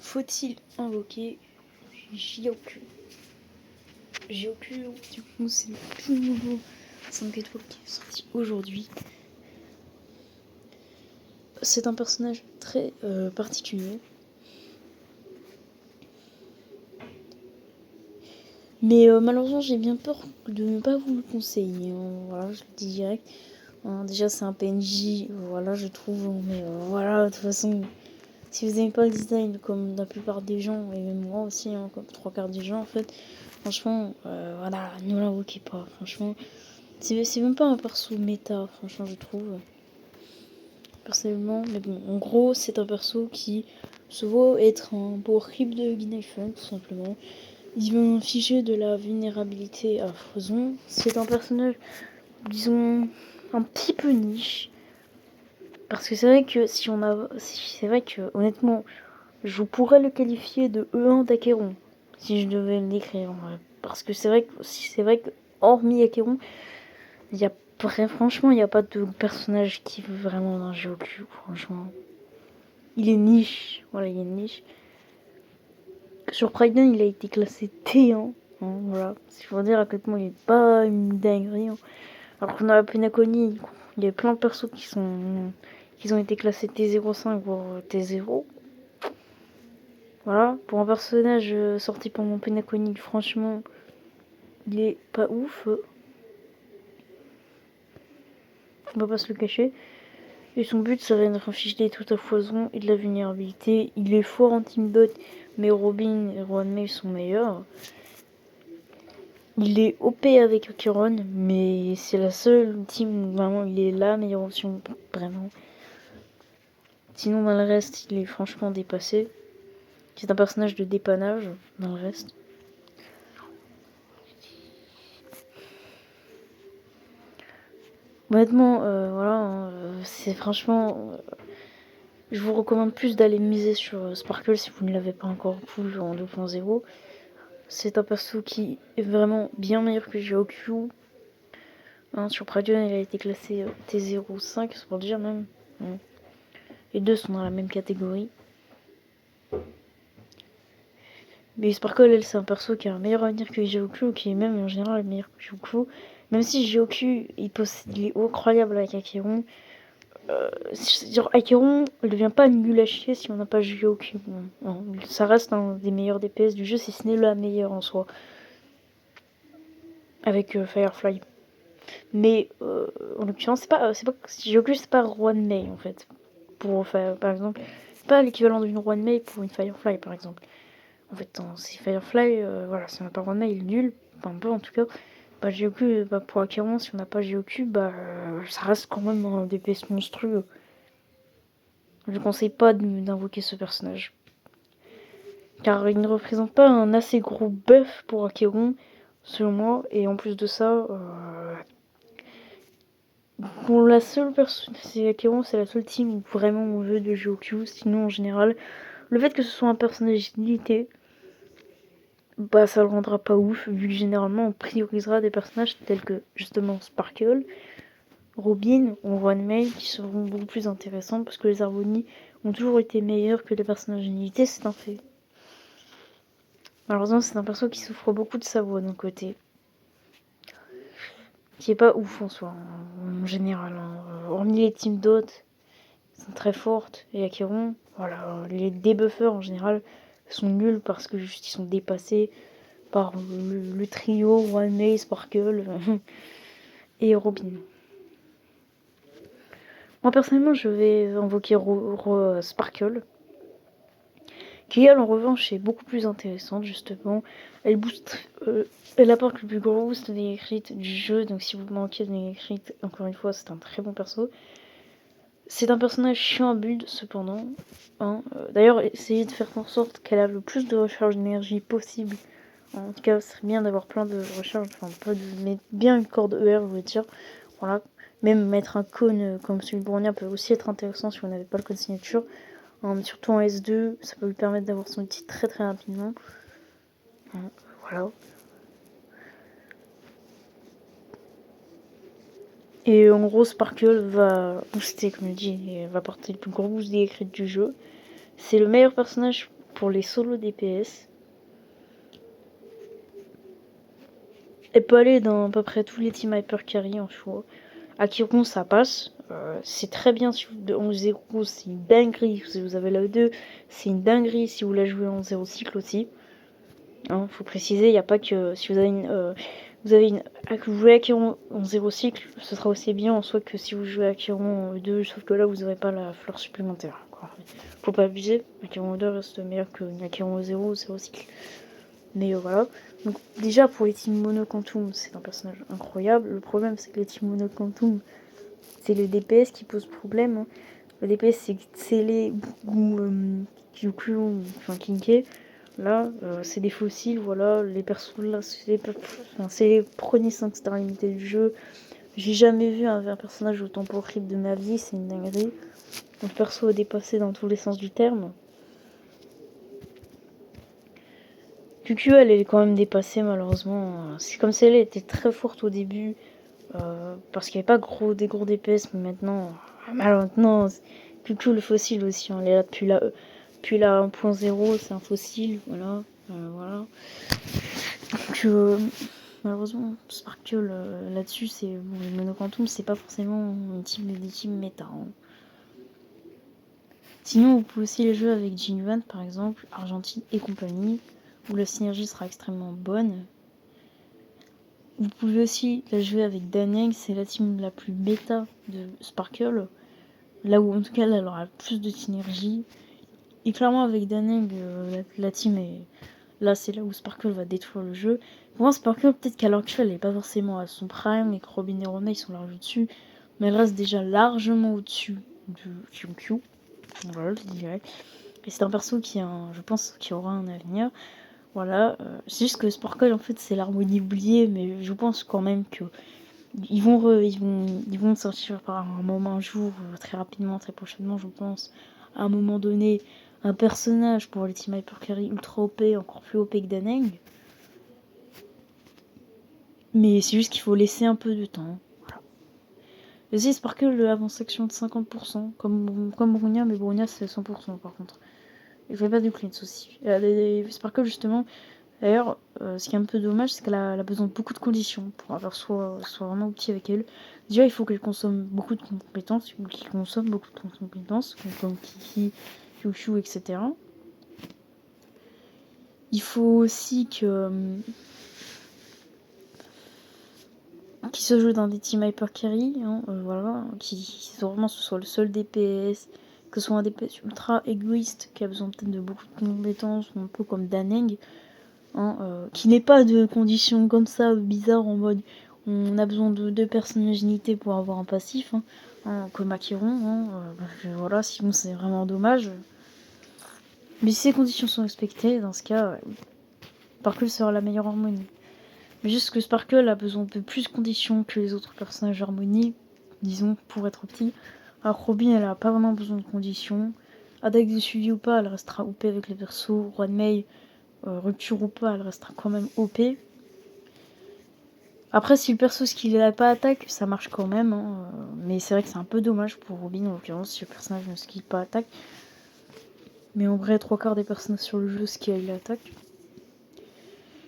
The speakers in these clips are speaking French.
faut-il invoquer Jioku? Jioku, du coup, c'est le tout nouveau 5 étoiles qui est sorti aujourd'hui. C'est un personnage très particulier. Mais malheureusement, j'ai bien peur de ne pas vous le conseiller. Voilà, je le dis direct. Déjà, c'est un PNJ, voilà, je trouve. Mais voilà, de toute façon, si vous n'aimez pas le design, comme la plupart des gens, et même moi aussi, comme 3/4 des gens, en fait, franchement, voilà, ne l'invoquez pas. Franchement, c'est même pas un perso méta, franchement, je trouve. Personnellement, mais bon, en gros, c'est un perso qui se vaut être un power creep de Guinefun, tout simplement. Ils vont ficher de la vulnérabilité à Frozon. C'est un personnage, disons, un petit peu niche. Parce que c'est vrai que c'est vrai que honnêtement, je pourrais le qualifier de E1 d'Acheron si je devais le décrire. Parce que c'est vrai que hormis Acheron, il y a franchement, il n'y a pas de personnage qui veut vraiment d'un Geoku, franchement. Il est niche, voilà, il est niche. Sur Priden, il a été classé T1. Voilà, c'est pour dire à quel point il n'est pas une dinguerie. Alors qu'on a la Penacony, il y a plein de persos qui ont été classés T05 voire T0. Voilà, pour un personnage sorti pour mon Penacony, franchement, il est pas ouf. On va pas se le cacher. Et son but serait de infliger tout à foison et de la vulnérabilité. Il est fort en team dot, mais Robin et Rohan May sont meilleurs. Il est OP avec Acheron, mais c'est la seule team, vraiment, il est la meilleure option, vraiment. Sinon, dans le reste, il est franchement dépassé. C'est un personnage de dépannage, dans le reste. Honnêtement, voilà, c'est franchement... je vous recommande plus d'aller miser sur Sparkle si vous ne l'avez pas encore pull en 2.0. C'est un perso qui est vraiment bien meilleur que Jioku. Sur Pradion, il a été classé T05, c'est pour dire même. Les deux sont dans la même catégorie. Mais Sparkle, elle, c'est un perso qui a un meilleur avenir que Jioku, qui est même en général meilleur que Jioku. Même si Jioku, il est incroyable avec Acheron. Genre, Acheron, elle devient pas nul à chier si on n'a pas Jioku. Bon, ça reste un des meilleurs DPS du jeu, si ce n'est la meilleure en soi. Avec Firefly. Mais en l'occurrence, Jioku, c'est pas Rohan May en fait. Pour faire, par exemple, c'est pas l'équivalent d'une Rohan May pour une Firefly par exemple. En fait, si Firefly, voilà, si on n'a pas Rohan May, il est nul. Enfin, un peu en tout cas. Bah, Jioku, pour Acheron, si on n'a pas Jioku, ça reste quand même un DPS monstrueux. Je ne conseille pas d'invoquer ce personnage. Car il ne représente pas un assez gros buff pour Acheron, selon moi. Et en plus de ça, pour la seule personne, c'est Acheron, c'est la seule team où vraiment on veut de Jioku. Sinon, en général, le fait que ce soit un personnage limité, ça le rendra pas ouf, vu que généralement on priorisera des personnages tels que justement Sparkle, Robin ou Rohan May qui seront beaucoup plus intéressants parce que les harmonies ont toujours été meilleures que les personnages unités, c'est un fait. Malheureusement, c'est un perso qui souffre beaucoup de sa voix d'un côté, qui est pas ouf en soi, en général. Hormis les teams d'hôtes, sont très fortes, et Acheron, voilà, les debuffeurs en général sont nuls parce que juste ils sont dépassés par le trio Rohan May, Sparkle et Robin. Moi personnellement, je vais invoquer Sparkle, qui elle en revanche est beaucoup plus intéressante justement. Elle booste, elle apporte le plus gros boost des crits du jeu, donc si vous manquez de crits, encore une fois, c'est un très bon perso. C'est un personnage chiant à build cependant. D'ailleurs, essayez de faire en sorte qu'elle a le plus de recharge d'énergie possible. En tout cas, ce serait bien d'avoir plein de recharge, enfin pas de mettre bien une corde ER, je voulais dire. Voilà. Même mettre un cône comme celui de Bronia peut aussi être intéressant si on n'avait pas le cône signature. Surtout en S2, ça peut lui permettre d'avoir son outil très très rapidement. Voilà. Et en gros, Sparkle va booster, comme je dis, et va porter le plus gros boost des crits du jeu. C'est le meilleur personnage pour les solos DPS. Elle peut aller dans à peu près tous les teams hyper carry en choix. Acheron ça passe. C'est très bien si vous de 11-0, c'est une dinguerie si vous avez la E2. C'est une dinguerie si vous la jouez en 0 cycle aussi. Hein, faut préciser, il n'y a pas que si vous avez vous jouez Acheron en 0 cycle, ce sera aussi bien en soi que si vous jouez Acheron en E2, sauf que là vous n'aurez pas la fleur supplémentaire. Quoi. Faut pas abuser, Acheron E2 reste meilleur que Acheron 0 cycle. Mais voilà. Donc déjà pour les teams Mono Quantum, c'est un personnage incroyable. Le problème c'est que les teams Mono Quantum, c'est le DPS qui pose problème. Hein. Le DPS c'est Tsele ou Kyukyu, enfin Kinke. Là, c'est des fossiles, voilà. Les persos là, c'est les premiers 5 stars limités du jeu. J'ai jamais vu un personnage autant pour creep de ma vie, c'est une dinguerie. Donc perso a dépassé dans tous les sens du terme. QQ, elle est quand même dépassée malheureusement. C'est comme si elle était très forte au début. Parce qu'il n'y avait pas des gros DPS, mais maintenant, QQ le fossile aussi. Hein, elle est là depuis la 1.0, c'est un fossile, voilà. Voilà. Donc, malheureusement, Sparkle là-dessus, c'est bon, les monoquantum, c'est pas forcément des teams méta. Hein. Sinon, vous pouvez aussi les jouer avec Jinvan par exemple, Argentine et compagnie, où la synergie sera extrêmement bonne. Vous pouvez aussi la jouer avec Daneng, c'est la team la plus méta de Sparkle, là où en tout cas elle aura plus de synergie. Et clairement avec Daneng, la team est... Là c'est là où Sparkle va détruire le jeu. Pour moi Sparkle peut-être qu'à l'heure actuelle elle n'est pas forcément à son prime et que Robin et Rona ils sont large au-dessus, mais elle reste déjà largement au-dessus de Kyukyu. Voilà, je dirais. Et c'est un perso qui je pense, qui aura un avenir. Voilà, c'est juste que Sparkle en fait c'est l'harmonie oubliée, mais je pense quand même que ils vont sortir par un moment, un jour, très rapidement, très prochainement, je pense, à un moment donné, un personnage pour les Team Hyper Carry ultra OP, encore plus OP que Daneng. Mais c'est juste qu'il faut laisser un peu de temps. Voilà. Aussi, Sparkle avance section de 50%, comme Brunia, mais Brunia c'est 100% par contre. Il fait pas du clean aussi. Sparkle justement, d'ailleurs, ce qui est un peu dommage, c'est qu'elle a besoin de beaucoup de conditions pour avoir soit vraiment petit avec elle. Déjà, il faut qu'elle consomme beaucoup de compétences, ou qu'il consomme beaucoup de compétences, comme Kiki, Kyushu, etc. Il faut aussi qu'il se joue dans des teams hyper carry, hein, voilà, qui vraiment ce soit le seul DPS, que ce soit un DPS ultra égoïste qui a besoin peut-être de beaucoup de compétences, un peu comme Daneng. Hein, qui n'est pas de conditions comme ça bizarres en mode on a besoin de 2 personnalités pour avoir un passif, comme Acheron, voilà, sinon c'est vraiment dommage. Mais si ces conditions sont respectées, dans ce cas, Sparkle sera la meilleure harmonie. Mais juste que Sparkle a besoin de plus de conditions que les autres personnages harmonie, disons, pour être petit. Alors Robin, elle a pas vraiment besoin de conditions. Attaque de suivi ou pas, elle restera OP avec les persos. Roi de Mei, rupture ou pas, elle restera quand même OP. Après, si le perso skill n'a pas attaque, ça marche quand même. Hein. Mais c'est vrai que c'est un peu dommage pour Robin, en l'occurrence, si le personnage ne skill pas attaque. Mais en vrai, 3/4 des personnages sur le jeu skill l'attaque.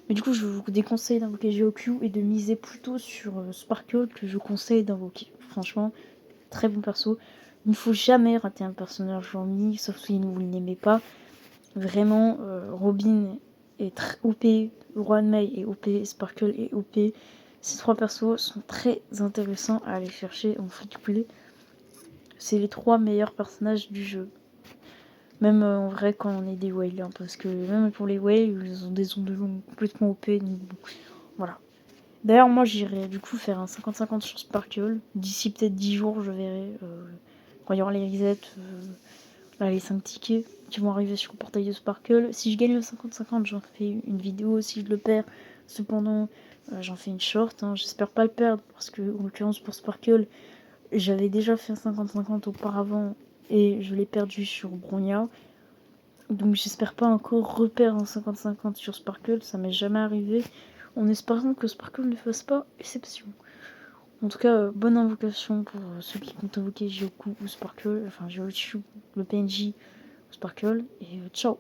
Mais du coup, je vous déconseille d'invoquer GOQ et de miser plutôt sur Sparkle que je conseille d'invoquer. Franchement, très bon perso. Il ne faut jamais rater un personnage en mini, sauf si vous ne l'aimez pas. Vraiment, Robin est très OP, Roi de Mei est OP, Sparkle est OP. Ces 3 persos sont très intéressants à aller chercher en free-to-play. C'est les 3 meilleurs personnages du jeu. Même en vrai quand on est des whales, hein, parce que même pour les whales, ils ont des ondes de long complètement OP. Donc voilà. D'ailleurs, moi j'irai du coup faire un 50-50 sur Sparkle. D'ici peut-être 10 jours, je verrai. Quand il y aura les resets, là, les 5 tickets qui vont arriver sur le portail de Sparkle. Si je gagne le 50-50, j'en fais une vidéo. Si je le perds, cependant, j'en fais une short. Hein. J'espère pas le perdre parce que, en l'occurrence, pour Sparkle, j'avais déjà fait un 50-50 auparavant et je l'ai perdu sur Bronia. Donc j'espère pas encore reperdre un 50-50 sur Sparkle. Ça m'est jamais arrivé. En espérant que Sparkle ne fasse pas exception. En tout cas, bonne invocation pour ceux qui comptent invoquer Jioku ou Sparkle, enfin Jiochu, le PNJ Sparkle, et ciao.